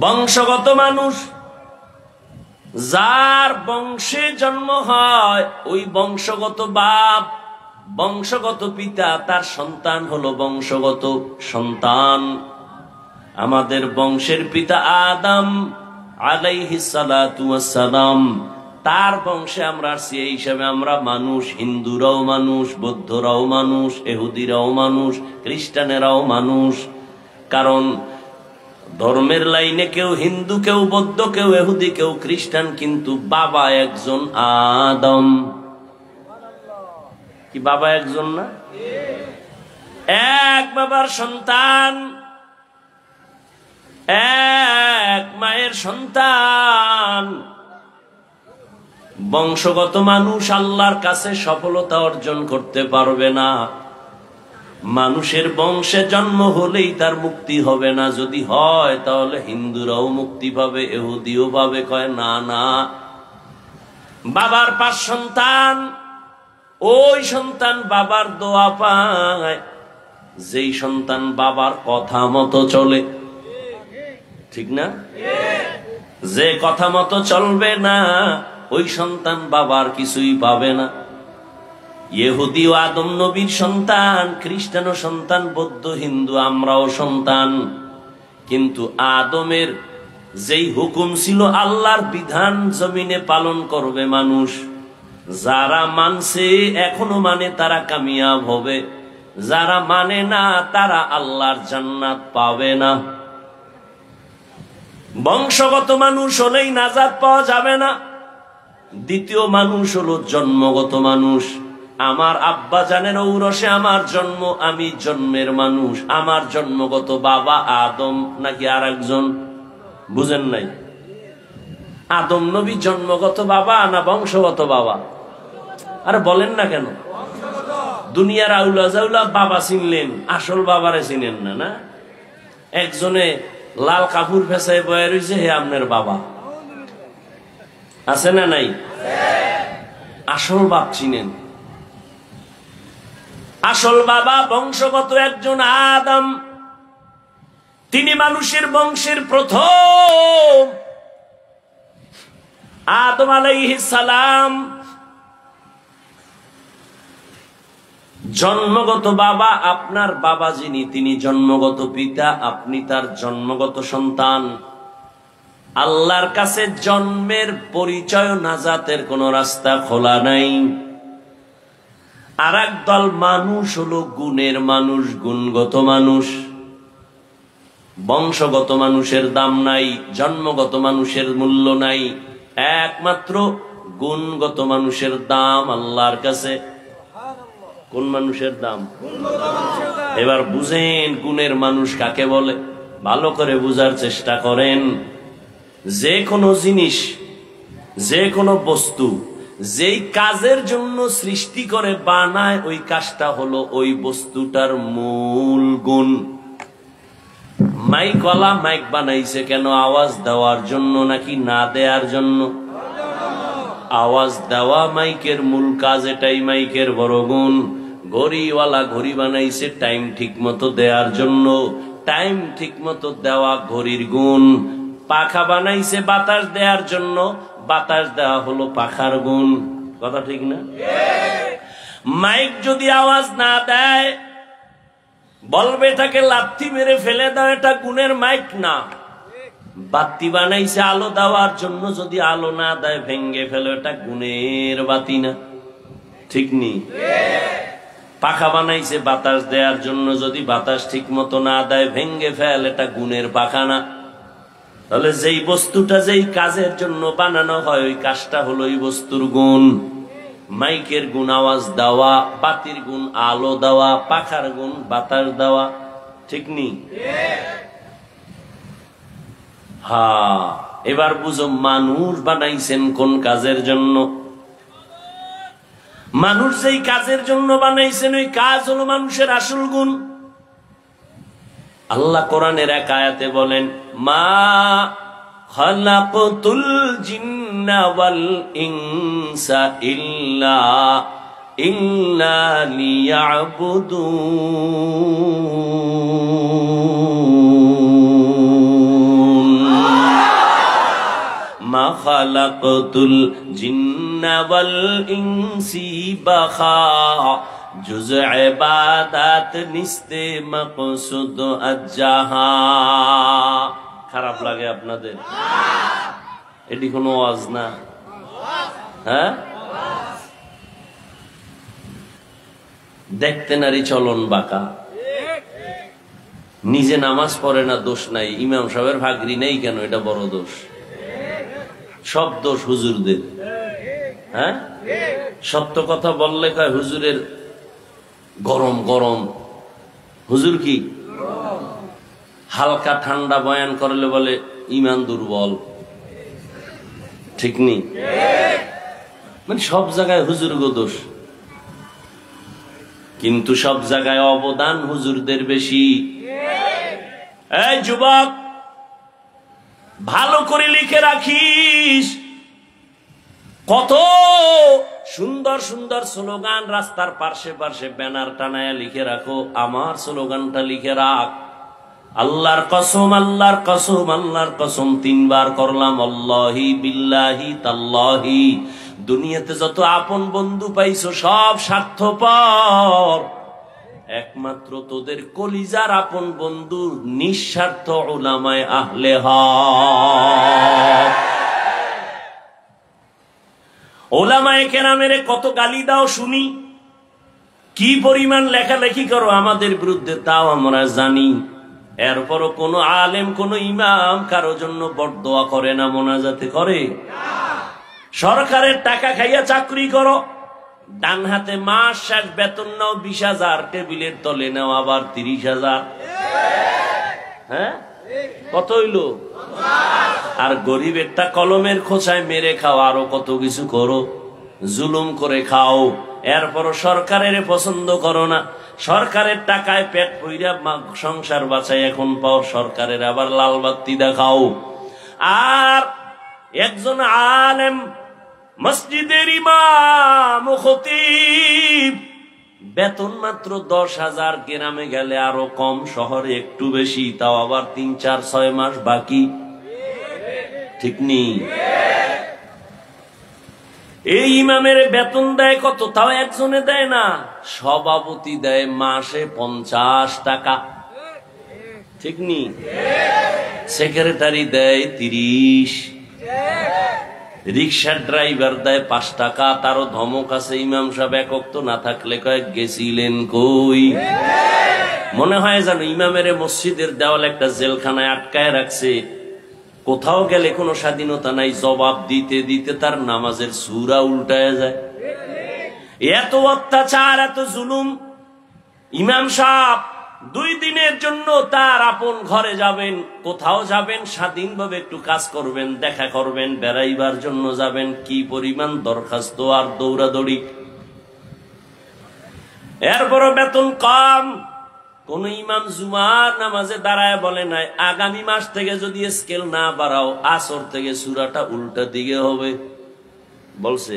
Speaker 1: বংশগত মানুষ, যার বংশে জন্ম হয়, ওই বংশগত বাপ, বংশগত পিতা, তার সন্তান হলো বংশগত সন্তান। আমাদের বংশের পিতা আদম আলাইহিস সালাতু ওয়াস সালাম, তার বংশে আমরা আসছি, এই হিসাবে আমরা মানুষ। হিন্দুরাও মানুষ, বৌদ্ধরাও মানুষ, ইহুদিরাও মানুষ, খ্রিস্টানেরাও মানুষ। কারণ ধর্মের লাইনে কেউ হিন্দু, কেউ বৌদ্ধ, কেউ ইহুদি, কেউ খ্রিস্টান, কিন্তু বাবা একজন, আদম। কি বাবা একজন না? এক বাবার সন্তান, এক মায়ের সন্তান। বংশগত মানুষ আল্লাহর কাছে সফলতা অর্জন করতে পারবে না। মানুষের বংশে জন্ম হলেই তার মুক্তি হবে না। যদি হয় তাহলে হিন্দুরাও মুক্তি পাবে, ইহুদিও পাবে। কয় না না, বাবার 5 সন্তান, ওই সন্তান বাবার দোয়া পায়। যেই সন্তান বাবার কথা মতো চলে, ঠিক না? যে কথা মতো চলবে না, ওই সন্তান বাবার কিছুই পাবে না। ইহুদিও আদম নবীর সন্তান, খ্রিস্টানও সন্তান, বৌদ্ধ হিন্দু আমরাও সন্তান। কিন্তু আদমের যেই হুকুম ছিল, আল্লাহর বিধান জমিনে পালন করবে মানুষ। যারা মানছে, এখনো মানে, তারা কামিয়াব হবে। যারা মানে না, তারা আল্লাহর জান্নাত পাবে না। বংশগত মানুষ হলেই নাজাত পাওয়া যাবে না। দ্বিতীয় মানুষ হলো জন্মগত মানুষ। আমার আব্বা জানের ঔরসে আমার জন্ম, আমি জন্মের মানুষ। আমার জন্মগত বাবা আদম নাকি আর একজন? বুঝেন নাই? আদম নবী জন্মগত বাবা না বংশগত বাবা? আরে বলেন না কেন? দুনিয়ার আউলা জাউলা বাবা চিনলেন, আসল বাবারে চিনেন না। না, একজনে লাল কাপড় ফেসায় বয়ে রয়েছে, হে আপনার বাবা। আছে না নাই? আসল বাপ চিনেন। আসল বাবা বংশগত একজন আদম। তিনি মানুষের বংশের প্রথম। আদম আলাইহিস সালাম জন্মগত বাবা। আপনার বাবা যিনি, তিনি জন্মগত পিতা, আপনি তার জন্মগত সন্তান। আল্লাহর কাছে জন্মের পরিচয়, নাজাতের কোন রাস্তা খোলা নাই। আর একদল মানুষ হলো গুণের মানুষ, গুণগত মানুষ। বংশগত মানুষের দাম নাই, জন্মগত মানুষের মূল্য নাই। একমাত্র গুণগত মানুষের দাম আল্লাহর কাছে। কোন মানুষের দাম? এবার বুঝেন গুণের মানুষ কাকে বলে, ভালো করে বুঝার চেষ্টা করেন। যে কোনো জিনিস, যে কোনো বস্তু যেই কাজের জন্য সৃষ্টি করে বানায়, ওই কাজটা হলো ওই বস্তুটার মূল গুণ। মাইকওয়ালা মাইক বানাইছে কেন? আওয়াজ দেওয়ার জন্য নাকি না দেওয়ার জন্য? আওয়াজ দেওয়া মাইকের মূল কাজ, এটাই মাইকের বড় গুণ। ঘড়িওয়ালা ঘড়ি বানাইছে টাইম ঠিক মতো দেওয়ার জন্য, টাইম ঠিক মতো দেওয়া ঘড়ির গুণ। পাখা বানাইছে বাতাস দেওয়ার জন্য, বাতাস দেওয়া হলো পাখার গুণ। কথা ঠিক না? মাইক যদি আওয়াজ না দেয়, বলবে এটাকে লাথি মেরে ফেলে দাও, এটা গুণের মাইক না। বাতি বানাইছে আলো দেওয়ার জন্য, যদি আলো না দেয় ভেঙ্গে ফেলো, এটা গুণের বাতি না। ঠিক নি? পাখা বানাইছে বাতাস দেওয়ার জন্য, যদি বাতাস ঠিক মতো না দেয় ভেঙ্গে ফেল, এটা গুণের পাখা না। তাহলে যেই বস্তুটা যেই কাজের জন্য বানানো হয় ওই কাজটা হলো ওই বস্তুর গুণ। মাইকের গুণ আওয়াজ দেওয়া, বাতির গুণ আলো দেওয়া, পাখার গুণ বাতাস দেওয়া, ঠিক নি? হ্যাঁ, এবার বুঝো মানুষ বানাইছেন কোন কাজের জন্য। মানুষ যেই কাজের জন্য বানাইছেন ওই কাজ হলো মানুষের আসল গুণ। আল্লাহ কোরআনের এক আয়াতে বলেন, মা খালাকতুল জিন্না ওয়াল ইনসা ইল্লা লিয়াবুদুন। মা খালাকতুল জিন্না ওয়াল ইনসি বাখা, জুজ ইবাদত নিস্তে মকসুদ আজ্জাহা। খারাপ লাগে আপনাদের? এটি কোনো ওয়াজ না, হ্যাঁ? দেখতে নারী চলন বাঁকা, নিজে নামাজ পড়ে না, দোষ নাই। ইমাম সাহেবের ভাগরি নেই কেন, এটা বড় দোষ। সব দোষ হুজুরদের। হ্যাঁ, সত্য কথা বললে কয় হুজুরের গরম গরম। হুজুর কি হালকা ঠান্ডা বয়ান করলে বলে ইমান দুর্বল, ঠিক নি? মানে সব জায়গায় হুজুর গো দোষ, কিন্তু সব জায়গায় অবদান হুজুরদের বেশি। এই যুবক, ভালো করে লিখে রাখিস, কত সুন্দর সুন্দর স্লোগান রাস্তার পার্শ্বে পার্শ্বে ব্যানার টানায় লিখে রাখো। আমার স্লোগানটা লিখে রাখ, আল্লাহর কসম, আল্লাহর কসম, আল্লাহর কসম 3 বার করলাম, আল্লাহি বিল্লাহি তাল্লাহি। দুনিয়াতে যত আপন বন্ধু পাইছো সব স্বার্থপর, একমাত্র তোদের কলিজার আপন বন্ধু নিঃস্বার্থ উলামায়ে আহলে হক। ওলামায়ে কেরামের কত গালি দাও শুনি, কি পরিমাণ লেখালেখি করো আমাদের বিরুদ্ধে তাও আমরা জানি। এরপরও কোন আলেম, কোন ইমাম কারো জন্য বরদোয়া করে না, মোনাজাতে করে? সরকারের টাকা খাইয়া চাকরি করো, ডান হাতে মাস শেষ বেতন নাও 20,000, টেবিলের তলে নাও আবার 30,000। হ্যাঁ, কত হইল? আর গরিবেরটা কলমের খোঁচায় মেরে খাও, আরো কত কিছু করো, জুলুম করে খাও। এরপরও সরকারের পছন্দ করো না, সরকারের টাকায় পেট পইরা সংসার বাঁচাই এখন পাও, সরকারের আবার লাল বাতি দেখাও। আর একজন আলেম, মসজিদের ইমাম, খতিব, বেতন মাত্র 10,000, গ্রামে গেলে আরো কম, শহরে একটু বেশি, তাও আবার 3, 4, 6 মাস বাকি, ঠিক নি? এই ইমামের বেতন দেয় কত, তাও একজনে দেয় না, সভাপতি দেয় মাসে 50 টাকা, ঠিক নি? সেক্রেটারি দেয় 30, রিক্সার ড্রাইভার দেয় 5 টাকা, তারও ধমক আছে। ইমাম সাহেব একক তো না থাকলে কয়েক গেছিলেন কই? মনে হয় জানো ইমামের মসজিদের দেওয়াল একটা জেলখানায় আটকায় রাখছে, কোথাও গেলে কোনো স্বাধীনতা নাই, জবাব দিতে দিতে তার নামাজের সূরা উল্টায় যায়। এত অত্যাচার, এত জুলুম। ইমাম সাহেব 2 দিনের জন্য তার আপন ঘরে যাবেন, কোথাও যাবেন, স্বাধীনভাবে একটু কাজ করবেন, দেখা করবেন, বেড়াইবার জন্য যাবেন, কি পরিমাণ দরখাস্ত আর দৌড়াদৌড়ি। এরপরও বেতন কম। কোন ইমাম জুমার নামাজে দাঁড়ায় বলে নাই, আগামী মাস থেকে যদি স্কেল না বাড়াও আসর থেকে সূরাটা উল্টা দিকে হবে, বলছে?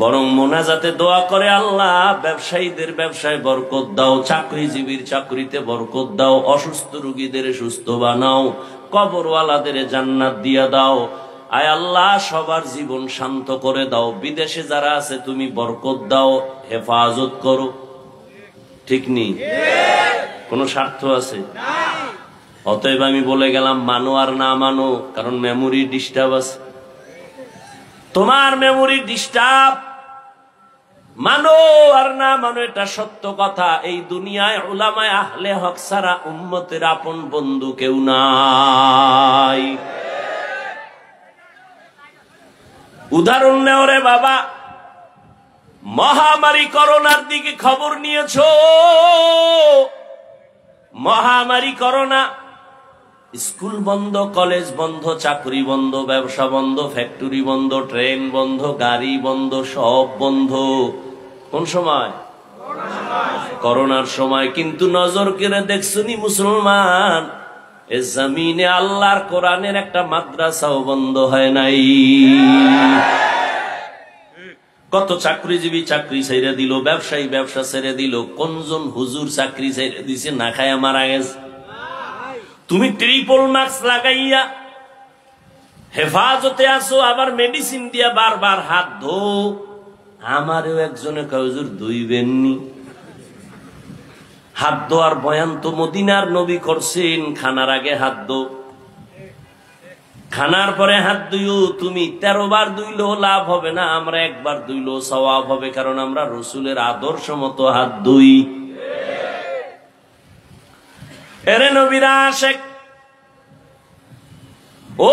Speaker 1: বরং মোনাজাতে দোয়া করে, আল্লাহ ব্যবসায়ীদের ব্যবসায় বরকত দাও, চাকরিজীবীর চাকরিতে বরকত দাও, অসুস্থ রোগীদের সুস্থ বানাও, কবরওয়ালাদের জান্নাত দিয়া দাও। আয় আল্লাহ সবার জীবন শান্ত করে দাও, বিদেশে যারা আছে তুমি বরকত দাও, হেফাজত করো, ঠিক নি? কোন স্বার্থ আছে? অতএব আমি বলে গেলাম, মানো আর না মানো, কারণ মেমোরি ডিস্টার্ব আছে। তোমার মেমোরি ডিস্টার্ব, মানো আর না মানো, এটা সত্য কথা। এই দুনিয়ায় উলামায়ে আহলে হক ছাড়া উম্মতের আপন বন্ধু কেউ নাই। উদাহরণ নেও রে বাবা, মহামারী করোনার দিকে খবর নিয়েছো? মহামারী করোনা, স্কুল বন্ধ, কলেজ বন্ধ, চাকরি বন্ধ, ব্যবসা বন্ধ, ফ্যাক্টরি বন্ধ, ট্রেন বন্ধ, গাড়ি বন্ধ, সব বন্ধ। কোন সময়? করোনার সময়। কিন্তু নজর করে দেখছনি মুসলমান, এ জমিনে আল্লাহর কোরআনের একটা মাদ্রাসাও বন্ধ হয় নাই। কত চাকরিজীবী চাকরি ছেড়ে দিল, ব্যবসায়ী ব্যবসা ছেড়ে দিল, কোনজন হুজুর চাকরি ছেড়ে দিছে না খায়া মারা গেছে। তুমি ট্রিপল মাস্ক লাগাইয়া হেফাজতে আসো, আবার মেডিসিন দিয়া বারবার হাত ধো। আমারও একজনে কয় হুজুর ধুইবেননি। হাত ধোয়ার বয়ান তো মদিনার নবী করছেন, খানার আগে হাত ধো, খানার পরে হাত ধুইও। তুমি 13 বার ধুইলেও লাভ হবে না, আমরা একবার ধুইলেও সওয়াব হবে, কারণ আমরা রসুলের আদর্শ মতো হাত ধুই। এরে নবীরা আশেক,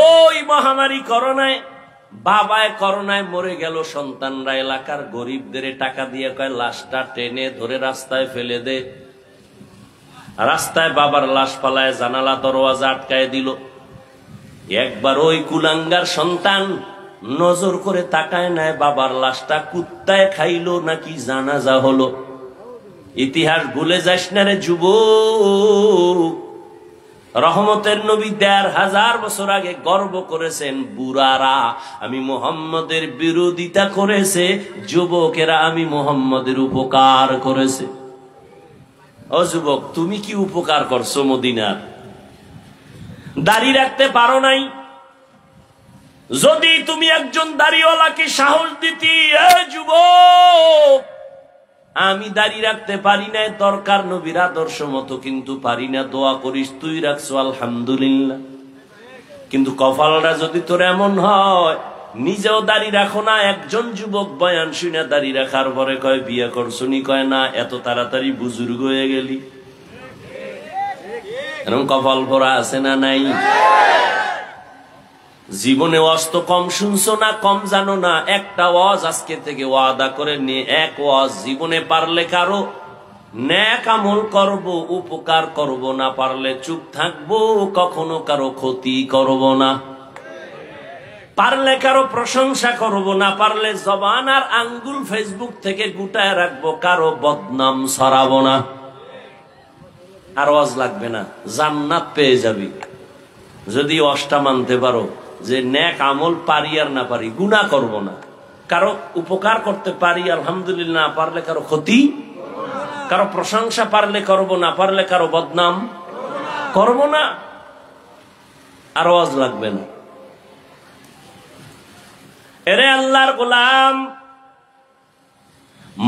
Speaker 1: ওই মহামারী করোনায়, বাবায় করোনায় মরে গেল, সন্তানরা এলাকার গরিবদের টাকা দিয়ে কয় লাশটা টেনে ধরে রাস্তায় ফেলে দে। রাস্তায় বাবার লাশ পালায়, জানালা দরওয়াজা আটকায় দিল। একবার ওই কুলাঙ্গার সন্তান নজর করে তাকায় নাই বাবার লাশটা কুত্তায় খাইলো নাকি জানাজা হলো। ইতিহাস ভুলে যাস না রে যুবক। রহমতের নবী ১৫০০ বছর আগে গর্ব করেছেন, বুড়ারা আমি মুহাম্মদের বিরোধিতা করেছে, যুবকেরা আমি মুহাম্মদের উপকার করেছে। ও যুবক, তুমি কি উপকার করছো মদিনার? দাড়ি রাখতে পারো নাই। যদি তুমি একজন দাড়িওয়ালাকে সাহস দিতি, এ যুবক আমি দাড়ি রাখতে পারি না, দরকার নবীর আদর্শ মতো, কিন্তু পারি না, দোয়া করিস, তুই রাখছো আলহামদুলিল্লাহ। কিন্তু কপালটা যদি তোর এমন হয়, নিজেও দাড়ি রাখো না, একজন যুবক বয়ান শুনে দাড়ি রাখার পরে কয় বিয়ে করছনি, কয় না এত তাড়াতাড়ি বুজুর্গ হয়ে গেলি। এরকম কপাল ভরা আছে না নাই? জীবনে ওয়াজ তো কম শুনছো না, কম জানো না। একটা ওয়াজ আজকে থেকে ওয়াদা করে নিয়ে, এক ওয়াজ জীবনে পারলে কারো নেক আমল করব, উপকার করব, না পারলে চুপ থাকবো, কখনো কারো ক্ষতি করব না। পারলে কারো প্রশংসা করব, না পারলে জবান আর আঙ্গুল ফেসবুক থেকে গুটায় রাখবো, কারো বদনাম ছড়াবো না। আর ওয়াজ লাগবে না, জান্নাত পেয়ে যাবি যদি ওয়াজটা মানতে পারো যে নেক আমল পারি আর না পারি, গুনাহ করব না, কারো উপকার করতে পারি আলহামদুলিল্লাহ, না পারলে কারো ক্ষতি, কারো প্রশংসা পারলে করব, না পারলে কারো বদনাম করব না। আর ওয়াজ লাগবে না। এরে আল্লাহর গোলাম,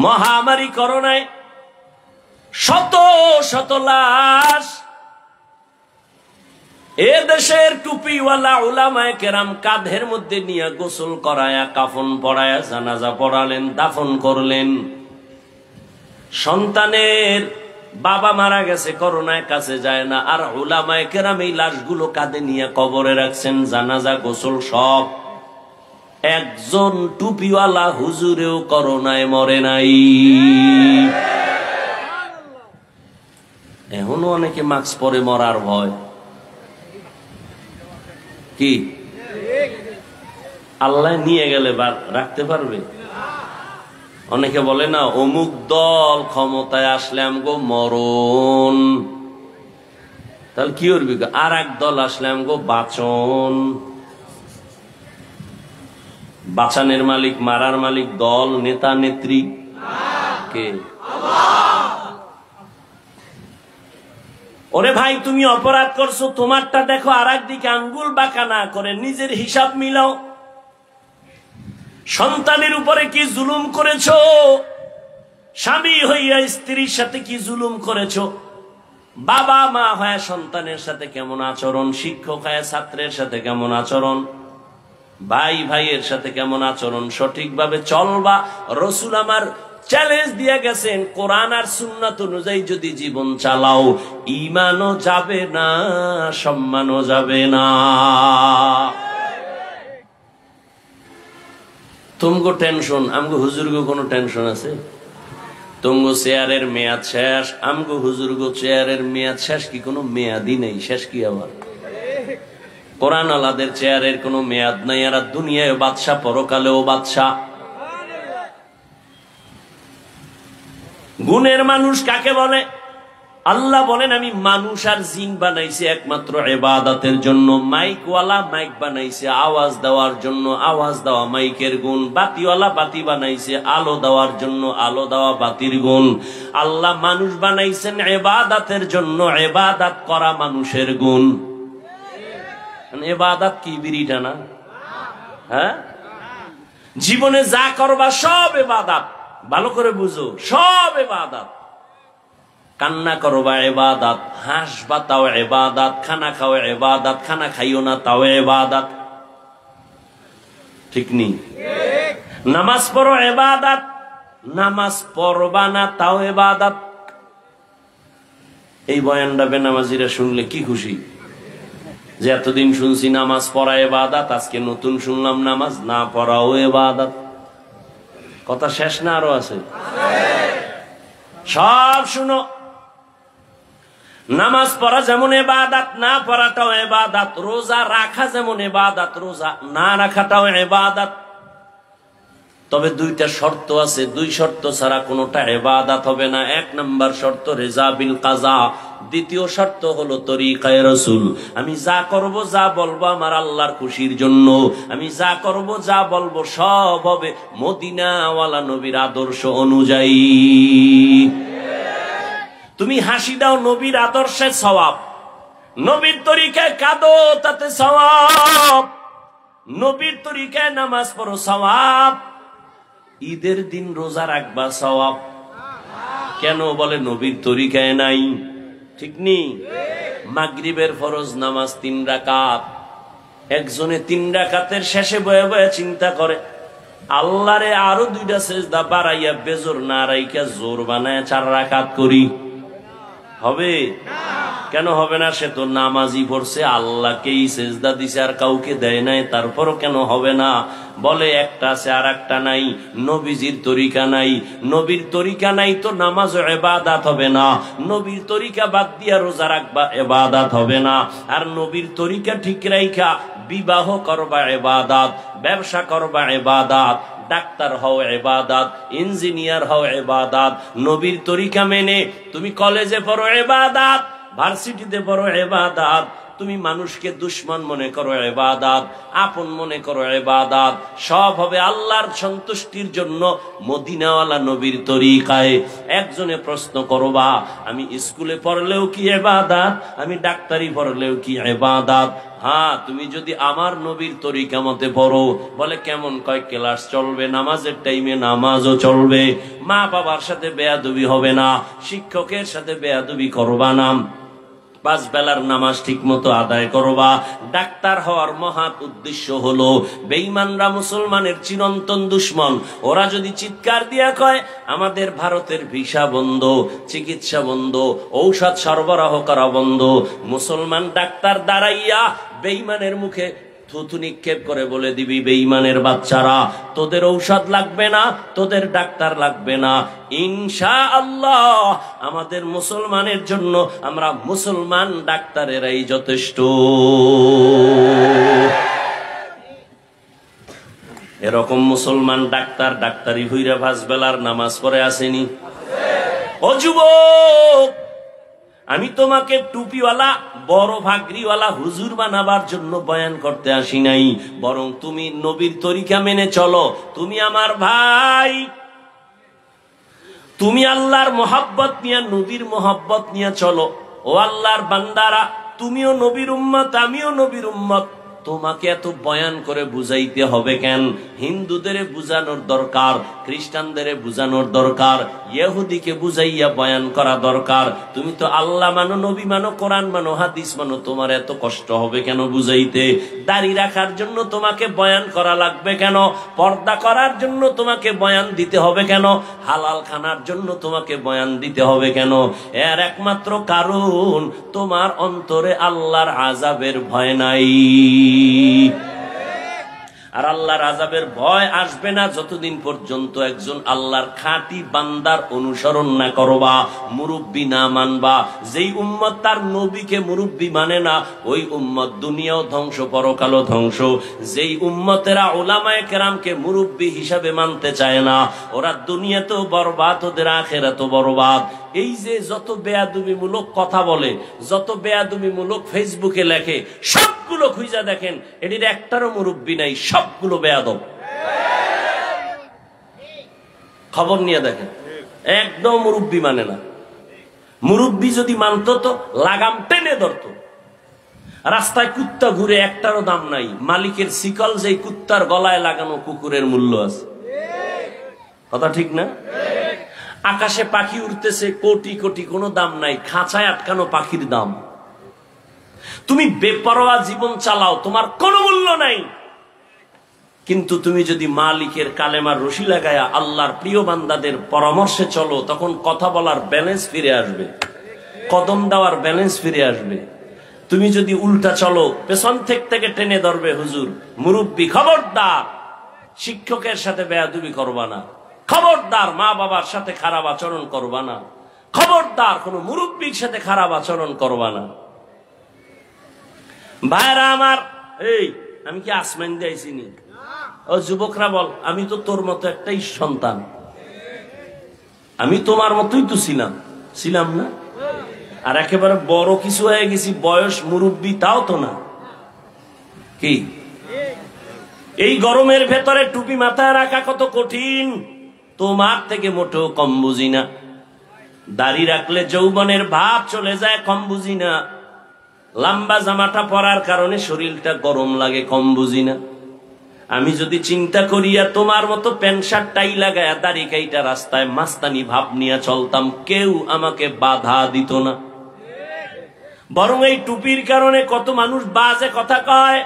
Speaker 1: মহামারী করোনায় শত শত লাশ এ দেশের টুপিওয়ালা উলামায়ে কেরাম কাঁধের মধ্যে নিয়ে গোসল করায়া, কাফন পরায়া, জানাজা পড়ালেন, দাফন করলেন। সন্তানের বাবা মারা গেছে, করোনায় কাছে যায় না, আর উলামায়ে কেরাম এই লাশগুলো কাঁধে নিয়ে কবরে রাখছেন, জানাজা গোসল সব। একজন টুপিওয়ালা হুজুরেও করোনায় মরে নাই। এখনো অনেকে মাস্ক পরে মরার ভয়। কি আল্লাহ নিয়ে গেলে রাখতে পারবে? অনেকে বলে না অমুক দল ক্ষমতায় আসলে আমগো মরণ, তাহলে কি করবি? আর এক দল আসলে আমগো বাঁচন। বাঁচানের মালিক, মারার মালিক দল, নেতা নেত্রী কে? ওরে ভাই, তুমি অপরাধ করছো, তোমারটা দেখো, আর একদিকে আঙ্গুল বাঁকা না করে নিজের হিসাব মিলাও। সন্তানের উপরে কি জুলুম করেছো? স্বামী হইয়া স্ত্রীর সাথে কি জুলুম করেছো? বাবা মা হয়ে সন্তানের সাথে কেমন আচরণ? শিক্ষক হয়ে ছাত্রের সাথে কেমন আচরণ? ভাই ভাইয়ের সাথে কেমন আচরণ? সঠিকভাবে চলবা। রসুল আমার চ্যালেঞ্জ দিয়ে গেছেন, কোরআন আর সুন্নাত অনুযায়ী যদি জীবন চালাও, ঈমানও যাবে না, সম্মানও যাবে না। তুমগো টেনশন, আমগো হুজুরগো কোনো টেনশন আছে? তুমগো চেয়ারের মেয়াদ শেষ, আমগো হুজুরগো চেয়ারের মেয়াদ শেষ কি? কোনো মেয়াদই নেই। শেষ কি আবার? কোরআন আলাদের চেয়ারের কোনো মেয়াদ নাই। আর দুনিয়ায় বাদশা, পরকালেও বাদশা। গুণের মানুষ কাকে বলে? আল্লাহ বলেন, আমি মানুষ আর জিন বানাইছি একমাত্র ইবাদতের জন্য। মাইকওয়ালা মাইক বানাইছে আওয়াজ দেওয়ার জন্য, আওয়াজ দেওয়া মাইকের গুণ। বাতিওয়ালা বাতি বানাইছে আলো দেওয়ার জন্য, আলো দেওয়া বাতির গুণ। আল্লাহ মানুষ বানাইছেন ইবাদতের জন্য, ইবাদত করা মানুষের গুণ। ইবাদত কি বিড়িটা না? হ্যাঁ, জীবনে যা করবা সব ইবাদত। ভালো করে বুঝো, সব ইবাদত। কান্না করবা ইবাদত, হাসবা তাও ইবাদত, খানা খাও ইবাদত, খানা খাইও না তাও ইবাদত। ঠিক নি? নামাজ পড়ো ইবাদত, নামাজ পড়বা না তাও ইবাদত। এই বয়ানটা বেনামাজিরা শুনলে কি খুশি যে এতদিন শুনছি নামাজ পড়া ইবাদত, আজকে নতুন শুনলাম নামাজ না পড়াও ইবাদত। কথা শেষ না আরো আছে? সব শুনো। নামাজ পড়া যেমন ইবাদত, না পড়াটাও ইবাদত। রোজা রাখা যেমন ইবাদত, রোজা না রাখাটাও ইবাদত। তবে দুইটা শর্ত আছে, দুই শর্ত ছাড়া কোনোটা ইবাদত হবে না। এক নাম্বার শর্ত রিজা বিল কাজা, দ্বিতীয় শর্ত হলো তরিকায়ে রাসূল। আমি যা করব, যা বলবো আমার আল্লাহর খুশির জন্য। আমি যা করব, যা বলবো সব হবে মদিনাওয়ালা নবীর আদর্শ অনুযায়ী। তুমি হাসি দাও, নবীর আদর্শে সওয়াব। নবীর তরিকায় কাঁদো, তাতে সওয়াব। নবীর তরিকায় নামাজ পড়ো, সওয়াব। ঈদের দিন রোজা রাখবা, সওয়াব। কেন বলে নবীর তরিকায় নাই? ঠিক নি? মাগরিবের ফরজ নামাজ 3 রাকাত। একজনে 3 রাকাতের শেষে বয়ে বয়ে চিন্তা করে, আল্লাহরে আরো 2টা সেজদা বাড়াইয়া বেজোর না রাইখা জোর বানায় 4 রাকাত করি। হবে? কেন হবে না? সে তো নামাজই পড়ছে, আল্লাহকেই সেজদা দিছে, আর কাউকে দেয় নাই। তারপরও কেন হবে না? বলে একটা আছে আর একটা নাই। নবীজির তরিকা নাই। নবীর তরিকা নাই তো নামাজ ইবাদত হবে না। নবীর তরিকা বাদ দিয়া রোজা রাখবা, ইবাদত হবে না। আর নবীর তরিকা ঠিক রাইখা বিবাহ করবা ইবাদত, ব্যবসা করবা ইবাদত, ডাক্তার হও ইবাদত, ইঞ্জিনিয়ার হও ইবাদত। নবীর তরিকা মেনে তুমি কলেজে পড়ো ইবাদত, ভার্সিটিতে পড়ো ইবাদত। তুমি মানুষকে দুশ্মন মনে করো ইবাদত, আপন মনে করো ইবাদত। সব হবে আল্লাহর সন্তুষ্টির জন্য মদিনাওয়ালা নবীর তরিকায়। একজনে প্রশ্ন করবা, আমি স্কুলে পড়লেও কি ইবাদত, আমি ডাক্তারি পড়লেও কি ইবাদত? হ্যাঁ, তুমি যদি আমার নবীর তরিকা মতে পড়ো। বলে কেমন? কয় ক্লাস চলবে, নামাজের টাইমে নামাজও চলবে, মা বাবার সাথে বেয়াদবি হবে না, শিক্ষকের সাথে বেয়াদবি করবা না, 5 বেলার নামাজ ঠিক মতো আদায় করবা। ডাক্তার হওয়ার মহৎ উদ্দেশ্য হলো বেঈমানরা মুসলমানের চিরন্তন দুশ্মন। ওরা যদি চিৎকার দিয়া কয় আমাদের ভারতের ভিসা বন্ধ, চিকিৎসা বন্ধ, ঔষধ সরবরাহ করা বন্ধ, মুসলমান ডাক্তার দাঁড়াইয়া বেঈমানের মুখে থুতু নিক্ষেপ করে বলে দিবি, বেঈমানের বাচ্চারা তোদের ঔষধ লাগবে না, তোদের ডাক্তার লাগবে না। ইনশাআল্লাহ আমাদের মুসলমানের জন্য আমরা মুসলমান ডাক্তারেরাই যথেষ্ট। এরকম মুসলমান ডাক্তার ডাক্তারি হইরা 5 বেলার নামাজ পড়ে আসেনি? ও যুবক, আমি তোমাকে টুপিওয়ালা বড় ভাগরিওয়ালা হুজুর বানাবার জন্য বয়ান করতে আসি নাই, বরং তুমি নবীর তরিকা মেনে চলো। তুমি আমার ভাই, তুমি আল্লাহর মোহাব্বত নিয়ে, নবীর মোহাব্বত নিয়ে চলো। ও আল্লাহর বান্দারা, তুমিও নবীর উম্মত, আমিও নবীর উম্মত। তোমাকে এত বয়ান করে বুঝাইতে হবে কেন? হিন্দুদের বুঝানোর দরকার, খ্রিস্টানদের বুঝানোর দরকার, ইহুদিকে বুঝাইয়া বয়ান করা দরকার। তুমি তো আল্লাহ মানো, নবী মানো, কোরআন মানো, হাদিস মানো, তোমার এত কষ্ট হবে কেন বুঝাইতে? দাড়ি রাখার জন্য তোমাকে বয়ান করা লাগবে কেন? পর্দা করার জন্য তোমাকে বয়ান দিতে হবে কেন? হালাল খানার জন্য তোমাকে বয়ান দিতে হবে কেন? এর একমাত্র কারণ তোমার অন্তরে আল্লাহর আযাবের ভয় নাই। আর আল্লাহর আযাবের ভয় আসবে না যতদিন পর্যন্ত একজন আল্লাহর খাঁটি বান্দার অনুসরণ না করবা, মুরব্বি না মানবা। যেই উম্মত তার নবীকে মুরব্বি মানে না, ওই উম্মত দুনিয়াও ধ্বংস, পরকালও ধ্বংস। যেই উম্মতেরা উলামায়ে কেরামকে মুরব্বি হিসাবে মানতে চায় না, ওরা দুনিয়াতেও বরবাদ, ওদের আখিরাতেও বরবাদ। এই যে যত বেয়াদবিমূলক কথা বলে, যত বেয়াদবিমূলক ফেসবুকে লেখে, সবগুলো খুঁজা দেখেন, এটির একটারও মুরব্বি নাই, সবগুলো বেয়াদব। খবর নিয়ে দেখেন, একদম মুরব্বি মানে না। মুরব্বি যদি মানতো তো লাগাম টেনে ধরতো। রাস্তায় কুত্তা ঘুরে, একটারও দাম নাই। মালিকের শিকল যেই কুত্তার গলায় লাগানো, কুকুরের মূল্য আছে। কথা ঠিক না? আকাশে পাখি উড়তেছে, কোটি কোটি, কোনো দাম নাই। খাঁচায় আটকানো পাখির দাম। তুমি বেপরোয়া জীবন চালাও, তোমার কোনো মূল্য নাই। কিন্তু তুমি যদি মালিকের কালেমার রশি লাগায়া আল্লাহর প্রিয় বান্দাদের পরামর্শে চলো, তখন কথা বলার ব্যালেন্স ফিরে আসবে, কদম দেওয়ার ব্যালেন্স ফিরে আসবে। তুমি যদি উল্টা চলো, পেছন থেকে টেনে ধরবে হুজুর, মুরব্বি। খবরদার শিক্ষকের সাথে বেয়াদবি করবা না, খবরদার মা বাবার সাথে খারাপ আচরণ করবা না, খবরদার কোন মুরব্বির সাথে খারাপ আচরণ করবা না। ভাইরা আমার, এই আমি কি আসমান দিয়েছি নি? ও যুবকরা বল, আমি তো তোর মতো একটাই সন্তান, আমি তোমার মতোই তো ছিলাম না? আর একেবারে বড় কিছু হয়ে গেছি, বয়স মুরব্বি, তাও তো না। কি এই গরমের ভেতরে টুপি মাথায় রাখা কত কঠিন, তোমার থেকে মোটেও কম বুঝি না। দাড়ি রাখলে যৌবনের ভাব চলে যায়, কম বুঝি না। লম্বা জামাটা পরার কারণে শরীরটা গরম লাগে, কম বুঝি না। আমি যদি চিন্তা করিয়া তোমার মতো প্যান্ট শার্ট টাই লাগায়া দাড়ি কাইটা রাস্তায় মাস্তানি ভাব নিয়ে চলতাম, কেউ আমাকে বাধা দিত না। বরং এই টুপির কারণে কত মানুষ বাজে কথা কয়।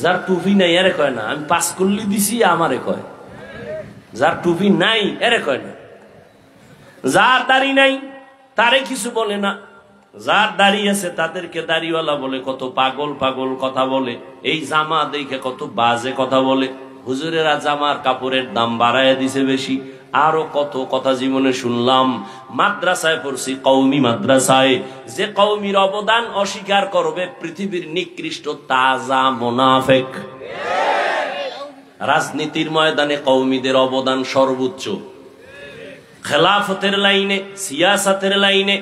Speaker 1: যার টুপি নাই এরে কয় না, আমি পাস করলি দিছি আমারে কয়। যার টুপি নাই এরে কয় না। যার দাড়ি নাই তারে কিছু বলে না, যার দাড়ি আছে তাদেরকে দাড়িওয়ালা বলে, কত পাগল পাগল কথা বলে। এই জামা দেখে কত বাজে কথা বলে। হুজুরেরা জামার কাপড়ের দাম বাড়ায় দিছে বেশি। আরো কত কথা জীবনে শুনলাম। মাদ্রাসায় পড়ছি, কওমি মাদ্রাসায়। যে কওমির অবদান অস্বীকার করবে, পৃথিবীর নিকৃষ্ট তাজা মুনাফিক। রাজনীতির ময়দানে কওমিদের অবদান সর্বোচ্চ। খেলাফতের লাইনে, সিয়াসাতের লাইনে